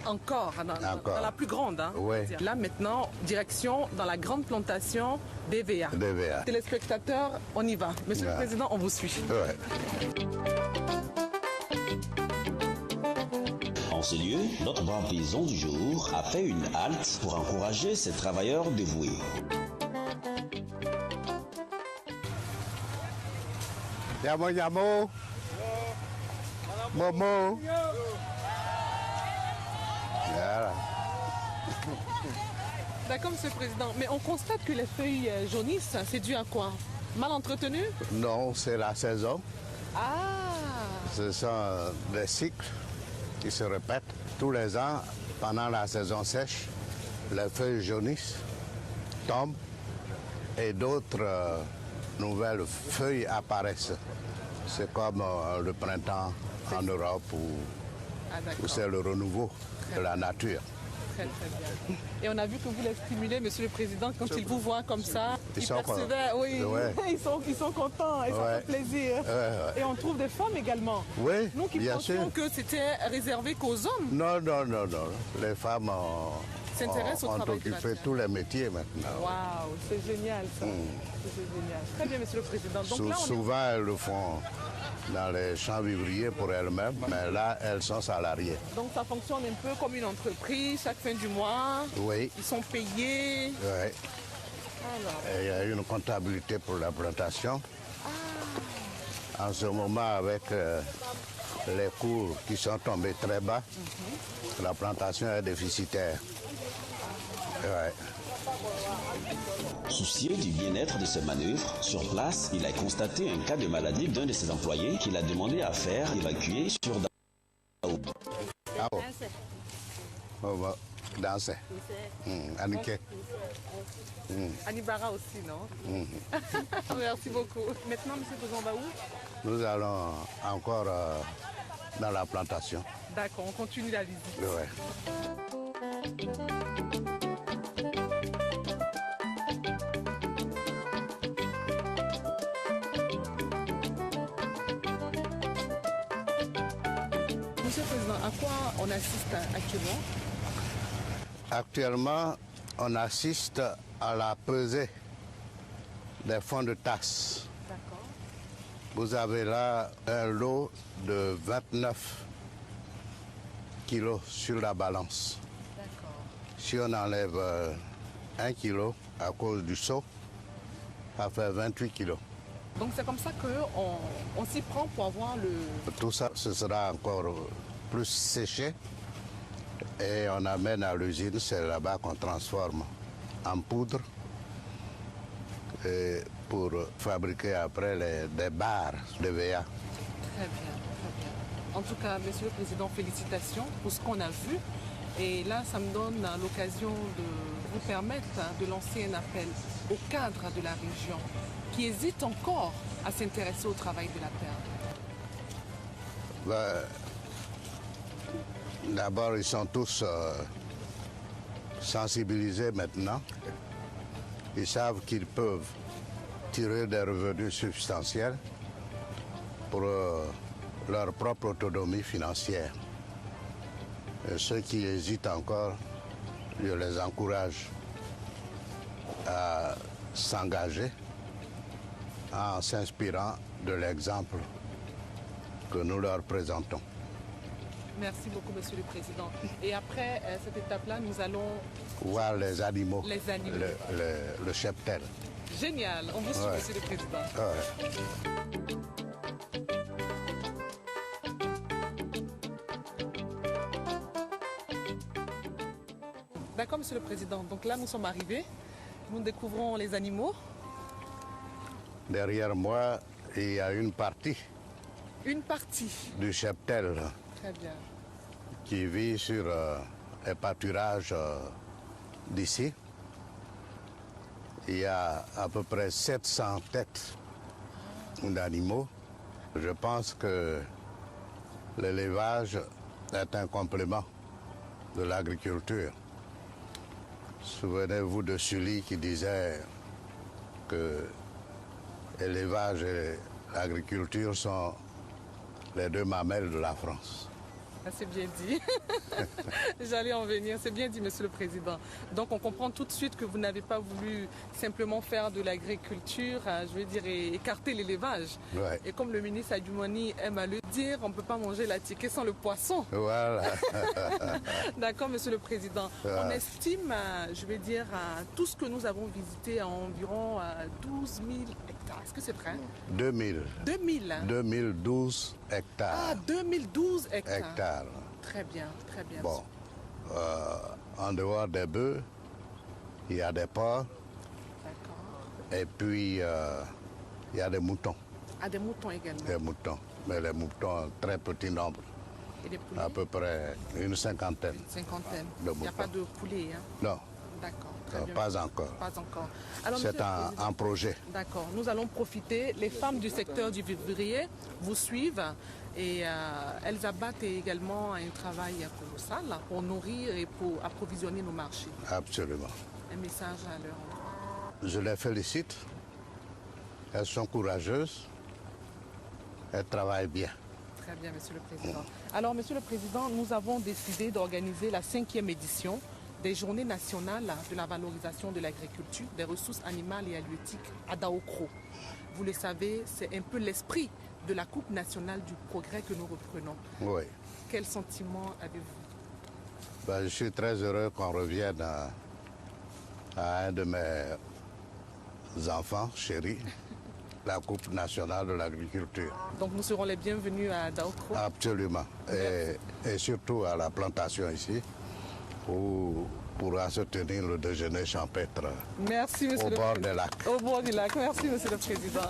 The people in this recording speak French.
Encore, dans la plus grande. Hein, oui. Là maintenant, direction dans la grande plantation d'EVA. Téléspectateurs, on y va. Monsieur le Président, on vous suit. Ouais. En ce lieu, notre brave paysan du jour a fait une halte pour encourager ses travailleurs dévoués. Yamo Yamo. Momo. Voilà. D'accord, Monsieur le Président. Mais on constate que les feuilles jaunissent. C'est dû à quoi? Mal entretenu? Non, c'est la saison. Ah! Ce sont des cycles qui se répètent tous les ans. Pendant la saison sèche, les feuilles jaunissent, tombent et d'autres nouvelles feuilles apparaissent. C'est comme le printemps en Europe où c'est le renouveau de la nature. Très, très bien. Et on a vu que vous les stimulez, Monsieur le Président, quand ils vous voient comme ça. Ils persévèrent, oui. Ouais. Ils sont contents et ça fait plaisir. Ouais. Et on trouve des femmes également. Oui, Nous qui bien pensions sûr. que c'était réservé qu'aux hommes. Non. Les femmes S'intéressent au ont travail de la occupé terre. tous les métiers maintenant. Waouh, c'est génial ça. C'est génial. Très bien, Monsieur le Président. Donc là, on est... Souvent, elles le font dans les champs vivriers pour elles-mêmes, mais là, elles sont salariées. Donc ça fonctionne un peu comme une entreprise, chaque fin du mois. Oui. Ils sont payés. Oui. Alors, Et il y a une comptabilité pour la plantation. En ce moment, avec les cours qui sont tombés très bas, la plantation est déficitaire. Ouais. Soucieux du bien-être de ses manœuvres, sur place, il a constaté un cas de maladie d'un de ses employés qu'il a demandé à faire évacuer sur Dao. Ah bon. On va danser. Anniké. Anibara aussi, non? Merci beaucoup. Maintenant, Monsieur le Président, on va où? Nous allons encore dans la plantation. D'accord, on continue la visite. Ouais. Monsieur le Président, à quoi on assiste actuellement? Actuellement, on assiste à la pesée des fonds de tasse. D'accord. Vous avez là un lot de 29 kilos sur la balance. D'accord. Si on enlève 1 kilo à cause du seau, ça fait 28 kilos. Donc c'est comme ça qu'on s'y prend pour avoir le... Tout ça, ce sera encore plus séché et on amène à l'usine. C'est là-bas qu'on transforme en poudre et pour fabriquer après des barres de VA. Très bien, très bien. En tout cas, Monsieur le Président, félicitations pour ce qu'on a vu. Et là, ça me donne l'occasion de vous permettre de lancer un appel aux cadres de la région qui hésitent encore à s'intéresser au travail de la terre. D'abord, ils sont tous sensibilisés maintenant. Ils savent qu'ils peuvent tirer des revenus substantiels pour leur propre autonomie financière. Et ceux qui hésitent encore, je les encourage à s'engager en s'inspirant de l'exemple que nous leur présentons. Merci beaucoup, Monsieur le Président. Et après cette étape-là, nous allons... Voir les animaux, Les animaux. le cheptel. Génial. On vous suit, Ouais. Monsieur le Président. Ouais. D'accord, Monsieur le Président. Donc là, nous sommes arrivés. Nous découvrons les animaux. Derrière moi, il y a une partie Une partie. du cheptel Très bien. qui vit sur les pâturages d'ici. Il y a à peu près 700 têtes d'animaux. Je pense que l'élevage est un complément de l'agriculture. Souvenez-vous de Sully qui disait que l'élevage et l'agriculture sont les deux mamelles de la France. Ah, c'est bien dit. J'allais en venir. C'est bien dit, Monsieur le Président. Donc, on comprend tout de suite que vous n'avez pas voulu simplement faire de l'agriculture, je veux dire, écarter l'élevage. Ouais. Et comme le ministre Adjumani aime à le dire, on ne peut pas manger la ticket sans le poisson. Voilà. D'accord, Monsieur le Président. On estime, je vais dire, tout ce que nous avons visité à environ 12 000 hectares. Est-ce que c'est vrai? 2000. 2000. 2012 hectares. Ah, 2012 hectares. Hectares. Très bien, très bien. Bon. En dehors des bœufs, il y a des porcs D'accord. et puis il y a des moutons. Ah, des moutons également. Des moutons. Mais les moutons, très petit nombre. Et des poulets? À peu près une cinquantaine. Une cinquantaine. De Il n'y a moutons. pas de poulet, hein? Non, D'accord, très bien. pas encore. Pas encore. Alors, C'est Monsieur le Président, un projet. d'accord. Nous allons profiter. Les femmes du secteur du vivrier vous suivent et elles abattent également un travail colossal pour nourrir et pour approvisionner nos marchés. Absolument. Un message à leur endroit. Je les félicite. Elles sont courageuses. Elles travaillent bien. Très bien, Monsieur le Président. Alors, Monsieur le Président, nous avons décidé d'organiser la 5e édition des Journées nationales de la valorisation de l'agriculture, des ressources animales et halieutiques à Daokro. Vous le savez, c'est un peu l'esprit de la Coupe nationale du progrès que nous reprenons. Oui. Quel sentiment avez-vous? Ben, je suis très heureux qu'on revienne à un de mes enfants chéris, la Coupe nationale de l'agriculture. Donc nous serons les bienvenus à Daokro. Absolument. Et surtout à la plantation ici, où pourra se tenir le déjeuner champêtre Merci, Monsieur au le bord Président. des lacs. Au bord du lac. Merci, Monsieur le Président.